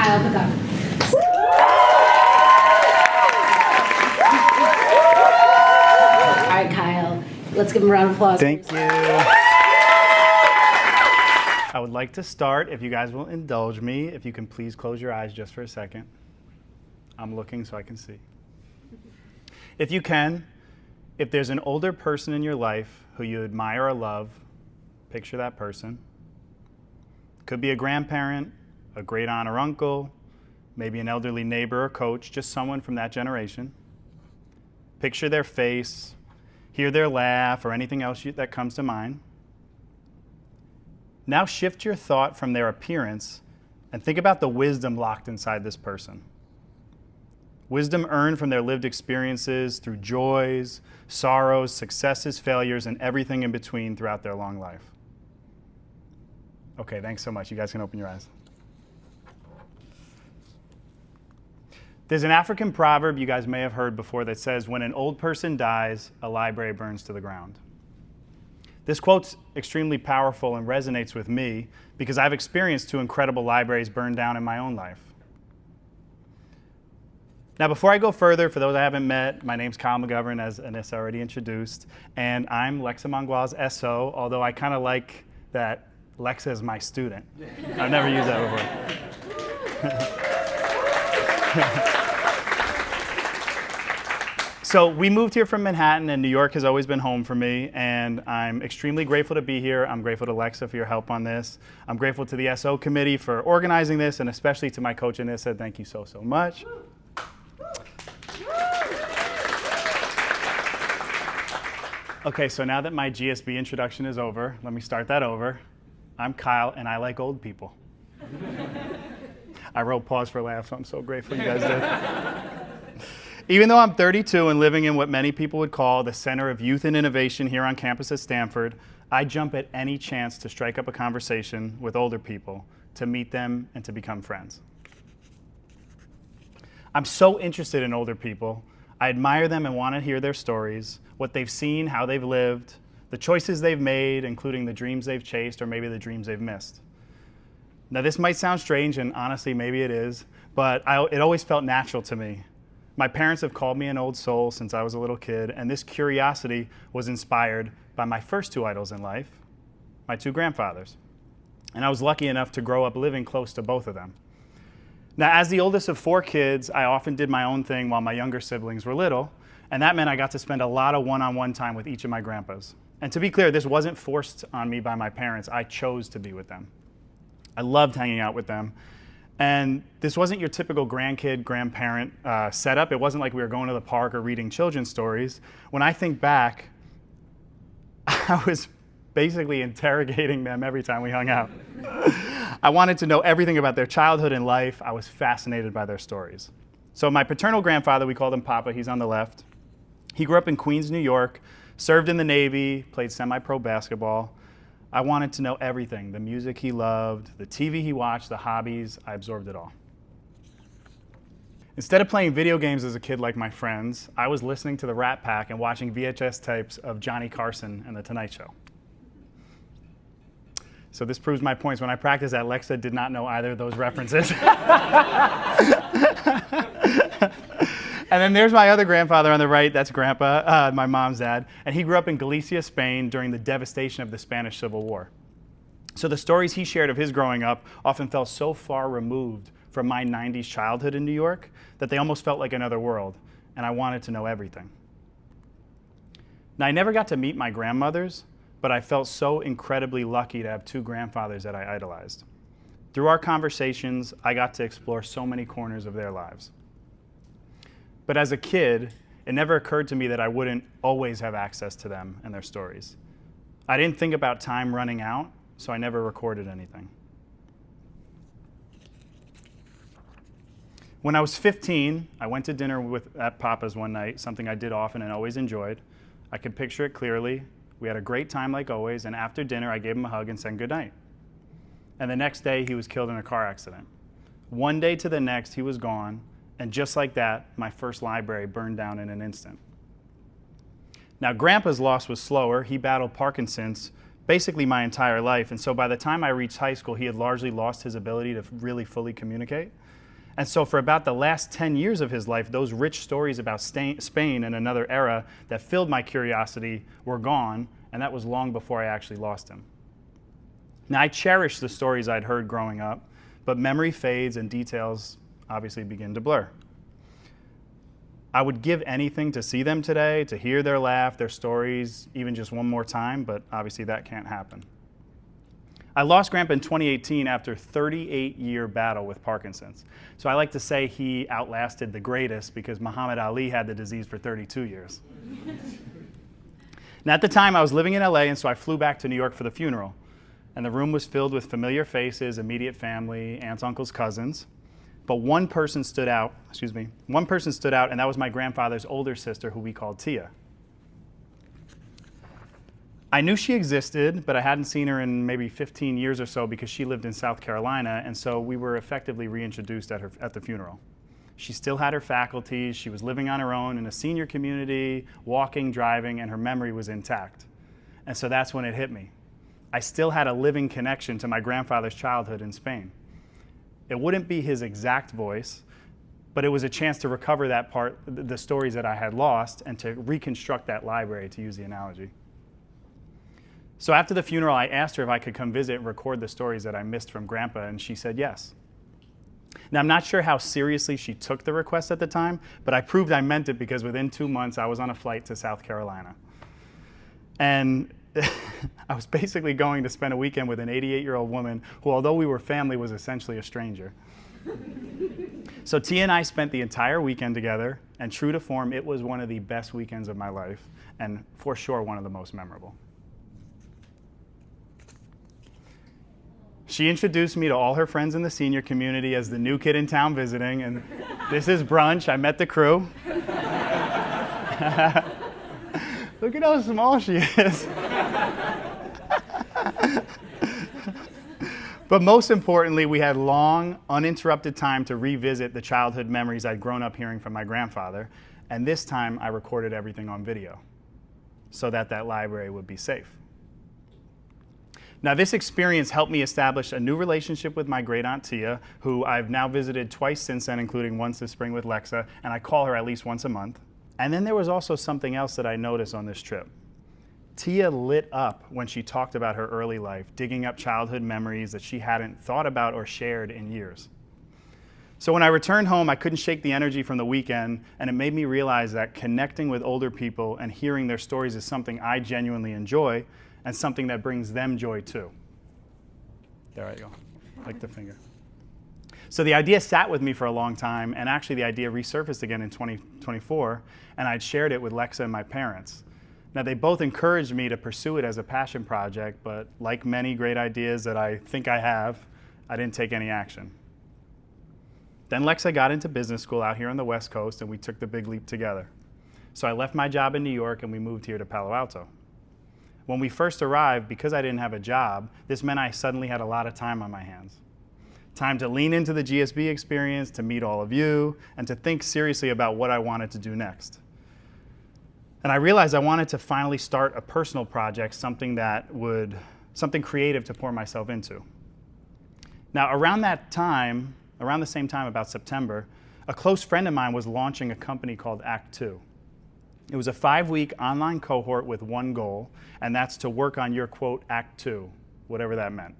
Kyle McGovern. All right, Kyle, let's give him a round of applause. Thank you. I would like to start, if you guys will indulge me, if you can please close your eyes just for a second. I'm looking so I can see. If you can, if there's an older person in your life who you admire or love, picture that person. Could be a grandparent, a great aunt or uncle, maybe an elderly neighbor or coach, just someone from that generation. Picture their face, hear their laugh, or anything else that comes to mind. Now shift your thought from their appearance and think about the wisdom locked inside this person. Wisdom earned from their lived experiences through joys, sorrows, successes, failures, and everything in between throughout their long life. Okay, thanks so much. You guys can open your eyes. There's an African proverb you guys may have heard before that says, when an old person dies, a library burns to the ground. This quote's extremely powerful and resonates with me because I've experienced 2 incredible libraries burned down in my own life. Now, before I go further, for those I haven't met, my name's Kyle McGovern, as Anissa already introduced, and I'm Lexa Mongual's SO, although I kind of like that Lexa is my student. I've never used that before. So we moved here from Manhattan, and New York has always been home for me, and I'm extremely grateful to be here. I'm grateful to Lexa for your help on this. I'm grateful to the SO committee for organizing this, and especially to my coach, Anissa. Thank you so, so much. Okay, so now that my GSB introduction is over, let me start that over. I'm Kyle, and I like old people. I wrote pause for laugh, so I'm so grateful you guys did. Even though I'm 32 and living in what many people would call the center of youth and innovation here on campus at Stanford, I jump at any chance to strike up a conversation with older people, to meet them and to become friends. I'm so interested in older people. I admire them and want to hear their stories, what they've seen, how they've lived, the choices they've made, including the dreams they've chased or maybe the dreams they've missed. Now, this might sound strange, and honestly, maybe it is, but it always felt natural to me. My parents have called me an old soul since I was a little kid, and this curiosity was inspired by my first 2 idols in life, my 2 grandfathers. And I was lucky enough to grow up living close to both of them. Now, as the oldest of 4 kids, I often did my own thing while my younger siblings were little, and that meant I got to spend a lot of one-on-one time with each of my grandpas. And to be clear, this wasn't forced on me by my parents. I chose to be with them. I loved hanging out with them. And this wasn't your typical grandkid, grandparent setup. It wasn't like we were going to the park or reading children's stories. When I think back, I was basically interrogating them every time we hung out. I wanted to know everything about their childhood and life. I was fascinated by their stories. So my paternal grandfather, we called him Papa, he's on the left. He grew up in Queens, New York, served in the Navy, played semi-pro basketball. I wanted to know everything, the music he loved, the TV he watched, the hobbies. I absorbed it all. Instead of playing video games as a kid like my friends, I was listening to the Rat Pack and watching VHS tapes of Johnny Carson and The Tonight Show. So this proves my points. When I practiced that, Lexa did not know either of those references. And then there's my other grandfather on the right, that's Grandpa, my mom's dad, and he grew up in Galicia, Spain during the devastation of the Spanish Civil War. So the stories he shared of his growing up often felt so far removed from my 90s childhood in New York that they almost felt like another world, and I wanted to know everything. Now, I never got to meet my grandmothers, but I felt so incredibly lucky to have 2 grandfathers that I idolized. Through our conversations, I got to explore so many corners of their lives. But as a kid, it never occurred to me that I wouldn't always have access to them and their stories. I didn't think about time running out, so I never recorded anything. When I was 15, I went to dinner at Papa's one night, something I did often and always enjoyed. I could picture it clearly. We had a great time like always, and after dinner, I gave him a hug and said goodnight. And the next day, he was killed in a car accident. One day to the next, he was gone. And just like that, my first library burned down in an instant. Now, Grandpa's loss was slower. He battled Parkinson's basically my entire life. And so by the time I reached high school, he had largely lost his ability to really fully communicate. And so for about the last 10 years of his life, those rich stories about Spain and another era that filled my curiosity were gone, and that was long before I actually lost him. Now, I cherish the stories I'd heard growing up, but memory fades and details obviously begin to blur. I would give anything to see them today, to hear their laugh, their stories, even just one more time, but obviously that can't happen. I lost Grandpa in 2018 after a 38-year battle with Parkinson's. So I like to say he outlasted the greatest because Muhammad Ali had the disease for 32 years. Now, at the time, I was living in LA, and so I flew back to New York for the funeral. And the room was filled with familiar faces, immediate family, aunts, uncles, cousins. But one person stood out, and that was my grandfather's older sister, who we called Tia. I knew she existed, but I hadn't seen her in maybe 15 years or so because she lived in South Carolina, and so we were effectively reintroduced at the funeral. She still had her faculties, she was living on her own in a senior community, walking, driving, and her memory was intact. And so that's when it hit me. I still had a living connection to my grandfather's childhood in Spain. It wouldn't be his exact voice, but it was a chance to recover that part, the stories that I had lost, and to reconstruct that library, to use the analogy. So after the funeral, I asked her if I could come visit and record the stories that I missed from Grandpa, and she said yes. Now, I'm not sure how seriously she took the request at the time, but I proved I meant it because within 2 months, I was on a flight to South Carolina. And I was basically going to spend a weekend with an 88-year-old woman who, although we were family, was essentially a stranger. So Tia and I spent the entire weekend together, and true to form, it was one of the best weekends of my life, and for sure one of the most memorable. She introduced me to all her friends in the senior community as the new kid in town visiting, and this is brunch. I met the crew. Look at how small she is. But most importantly, we had long, uninterrupted time to revisit the childhood memories I'd grown up hearing from my grandfather, and this time I recorded everything on video so that that library would be safe. Now, this experience helped me establish a new relationship with my great aunt Tia, who I've now visited twice since then, including once this spring with Lexa, and I call her at least once a month. And then there was also something else that I noticed on this trip. Tia lit up when she talked about her early life, digging up childhood memories that she hadn't thought about or shared in years. So when I returned home, I couldn't shake the energy from the weekend, and it made me realize that connecting with older people and hearing their stories is something I genuinely enjoy, and something that brings them joy too. There I go, like the finger. So the idea sat with me for a long time, and actually the idea resurfaced again in 2024, and I'd shared it with Lexa and my parents. Now, they both encouraged me to pursue it as a passion project, but like many great ideas that I think I have, I didn't take any action. Then Lexa got into business school out here on the West Coast, and we took the big leap together. So I left my job in New York, and we moved here to Palo Alto. When we first arrived, because I didn't have a job, this meant I suddenly had a lot of time on my hands. Time to lean into the GSB experience, to meet all of you, and to think seriously about what I wanted to do next. And I realized I wanted to finally start a personal project, something creative to pour myself into. Now, around the same time, about September, a close friend of mine was launching a company called Act 2. It was a 5-week online cohort with one goal, and that's to work on your, quote, Act 2, whatever that meant.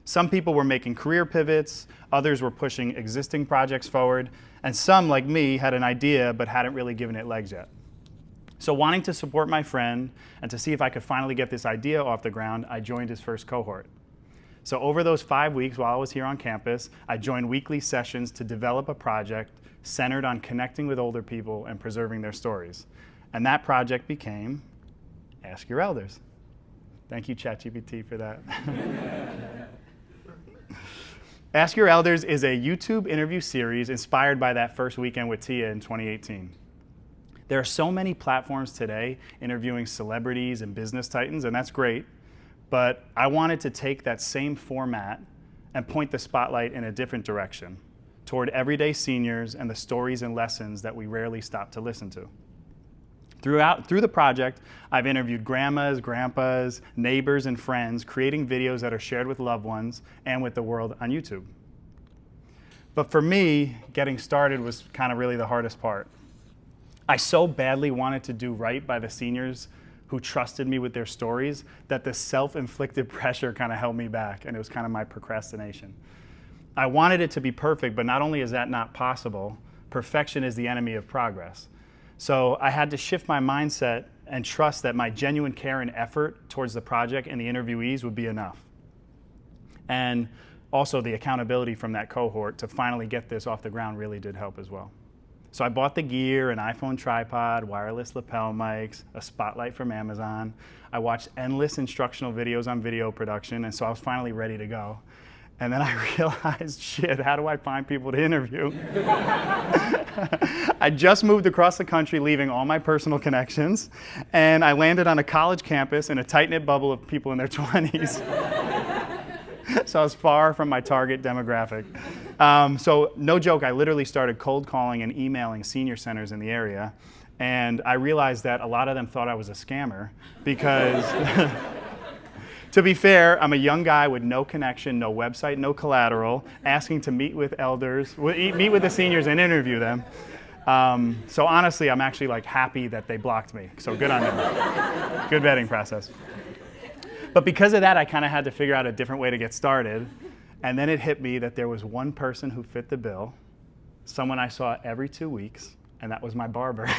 Some people were making career pivots, others were pushing existing projects forward, and some, like me, had an idea but hadn't really given it legs yet. So wanting to support my friend and to see if I could finally get this idea off the ground, I joined his first cohort. So over those 5 weeks while I was here on campus, I joined weekly sessions to develop a project centered on connecting with older people and preserving their stories. And that project became Ask Your Elders. Thank you, ChatGPT, for that. Ask Your Elders is a YouTube interview series inspired by that first weekend with Tia in 2018. There are so many platforms today interviewing celebrities and business titans, and that's great, but I wanted to take that same format and point the spotlight in a different direction, toward everyday seniors and the stories and lessons that we rarely stop to listen to. Through the project, I've interviewed grandmas, grandpas, neighbors, and friends, creating videos that are shared with loved ones and with the world on YouTube. But for me, getting started was kind of really the hardest part. I so badly wanted to do right by the seniors who trusted me with their stories that the self-inflicted pressure kind of held me back, and it was kind of my procrastination. I wanted it to be perfect, but not only is that not possible, perfection is the enemy of progress. So I had to shift my mindset and trust that my genuine care and effort towards the project and the interviewees would be enough. And also the accountability from that cohort to finally get this off the ground really did help as well. So I bought the gear, an iPhone tripod, wireless lapel mics, a spotlight from Amazon. I watched endless instructional videos on video production, and so I was finally ready to go. And then I realized, shit, how do I find people to interview? I just moved across the country, leaving all my personal connections, and I landed on a college campus in a tight-knit bubble of people in their 20s. So I was far from my target demographic. So no joke, I literally started cold calling and emailing senior centers in the area, and I realized that a lot of them thought I was a scammer because to be fair, I'm a young guy with no connection, no website, no collateral, asking to meet with elders, meet with the seniors and interview them. So honestly, I'm actually like happy that they blocked me. So good on them. Good vetting process. But because of that, I kind of had to figure out a different way to get started. And then it hit me that there was one person who fit the bill, someone I saw every 2 weeks, and that was my barber.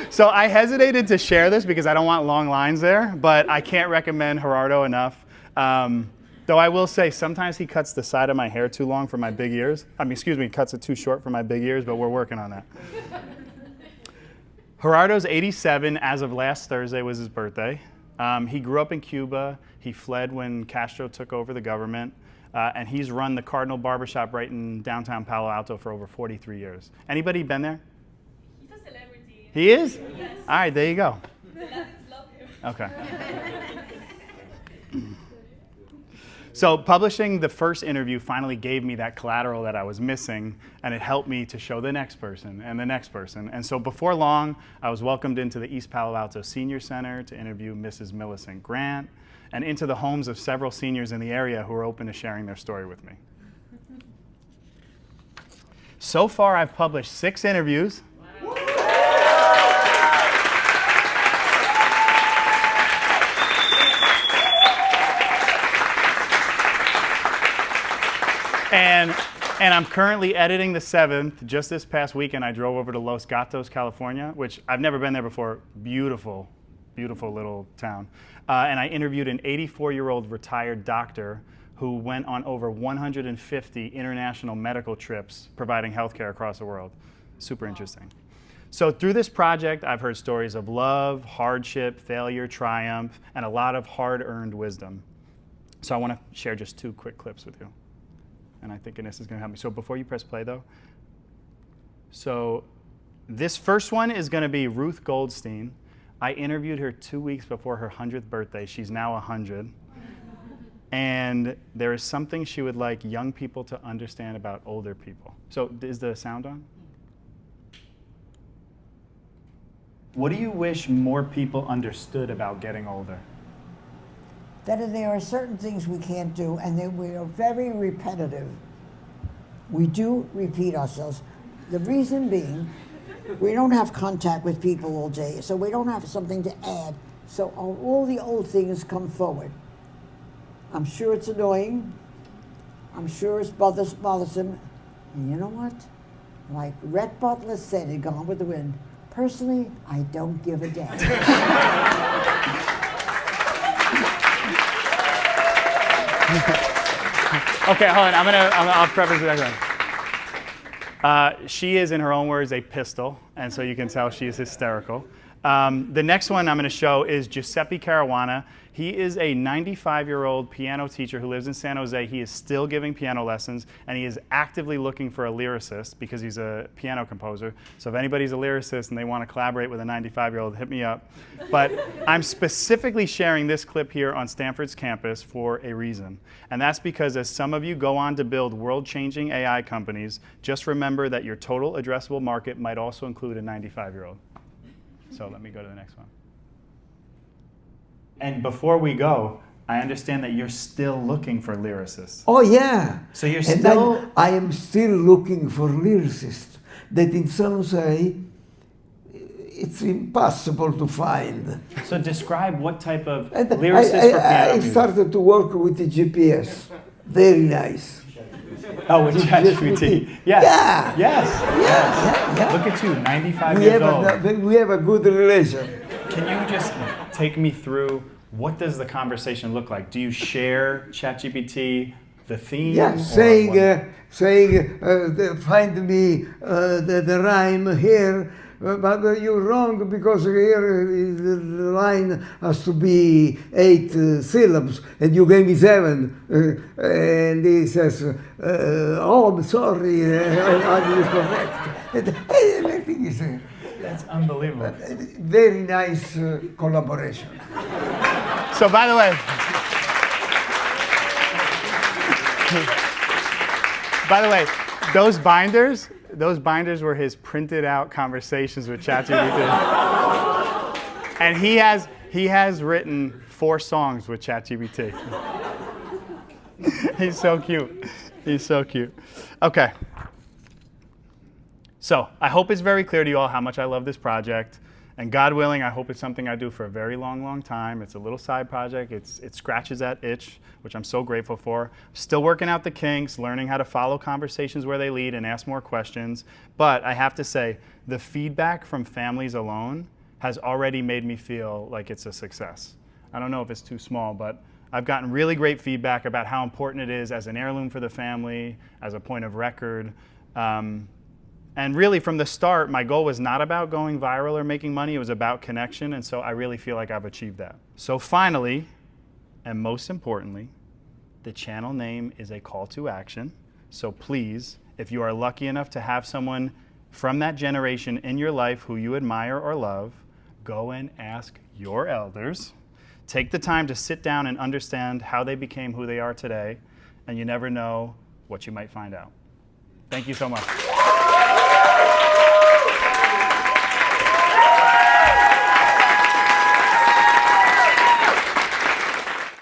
So I hesitated to share this because I don't want long lines there, but I can't recommend Gerardo enough. Though I will say sometimes he cuts the side of my hair too long for my big ears. Cuts it too short for my big ears, but we're working on that. Gerardo's 87. As of last Thursday was his birthday. He grew up in Cuba. He fled when Castro took over the government. And he's run the Cardinal Barbershop right in downtown Palo Alto for over 43 years. Anybody been there? He's a celebrity. He is? Yes. All right, there you go. The Latins love him. Okay. So publishing the first interview finally gave me that collateral that I was missing, and it helped me to show the next person and the next person. And so before long, I was welcomed into the East Palo Alto Senior Center to interview Mrs. Millicent Grant, and into the homes of several seniors in the area who are open to sharing their story with me. So far, I've published 6 interviews. And I'm currently editing the 7th. Just this past weekend, I drove over to Los Gatos, California, which I've never been there before. Beautiful, beautiful little town. And I interviewed an 84-year-old retired doctor who went on over 150 international medical trips providing healthcare across the world. Super interesting. So through this project, I've heard stories of love, hardship, failure, triumph, and a lot of hard-earned wisdom. So I want to share just 2 quick clips with you. And I think Ines is going to help me. So before you press play, though, so this first one is going to be Ruth Goldstein. I interviewed her 2 weeks before her 100th birthday. She's now 100. And there is something she would like young people to understand about older people. So is the sound on? What do you wish more people understood about getting older? That there are certain things we can't do, and we are very repetitive. We do repeat ourselves. The reason being, we don't have contact with people all day, so we don't have something to add. So all the old things come forward. I'm sure it's annoying. I'm sure it's bothersome. And you know what? Like Rhett Butler said in Gone with the Wind, personally, I don't give a damn. Okay, hold on. I'll preface it that way. She is, in her own words, a pistol, and so you can tell she is hysterical. The next one I'm going to show is Giuseppe Caruana. He is a 95-year-old piano teacher who lives in San Jose. He is still giving piano lessons, and he is actively looking for a lyricist because he's a piano composer. So if anybody's a lyricist and they want to collaborate with a 95-year-old, hit me up. But I'm specifically sharing this clip here on Stanford's campus for a reason. And that's because as some of you go on to build world-changing AI companies, just remember that your total addressable market might also include a 95-year-old. So let me go to the next one. And before we go, I understand that you're still looking for lyricists. Oh yeah. So you're And still... I am still looking for lyricists that in San Jose it's impossible to find. So describe what type of And lyricist for piano I music. started to work with the GPS. Very nice. Oh, with ChatGPT. Yes. Yeah. Yes. Yeah. Look at you, 95 We years have, old. we have a good relation. Can you just take me through what does the conversation look like? Do you share ChatGPT, the theme? Yeah, or saying, what? find me the rhyme here, but you're wrong because here the line has to be 8 syllables, and you gave me 7. And he says, oh, I'm sorry, I'm incorrect. And everything is That's unbelievable. very nice collaboration. So by the way, those binders were his printed out conversations with ChatGPT. And he has written 4 songs with ChatGPT. He's so cute. He's so cute. Okay. So I hope it's very clear to you all how much I love this project. And God willing, I hope it's something I do for a very long, long time. It's a little side project. It scratches that itch, which I'm so grateful for. Still working out the kinks, learning how to follow conversations where they lead and ask more questions. But I have to say, the feedback from families alone has already made me feel like it's a success. I don't know if it's too small, but I've gotten really great feedback about how important it is as an heirloom for the family, as a point of record. And really, from the start, my goal was not about going viral or making money. It was about connection, and so I really feel like I've achieved that. So finally, and most importantly, the channel name is a call to action. So please, if you are lucky enough to have someone from that generation in your life who you admire or love, go and ask your elders. Take the time to sit down and understand how they became who they are today, and you never know what you might find out. Thank you so much.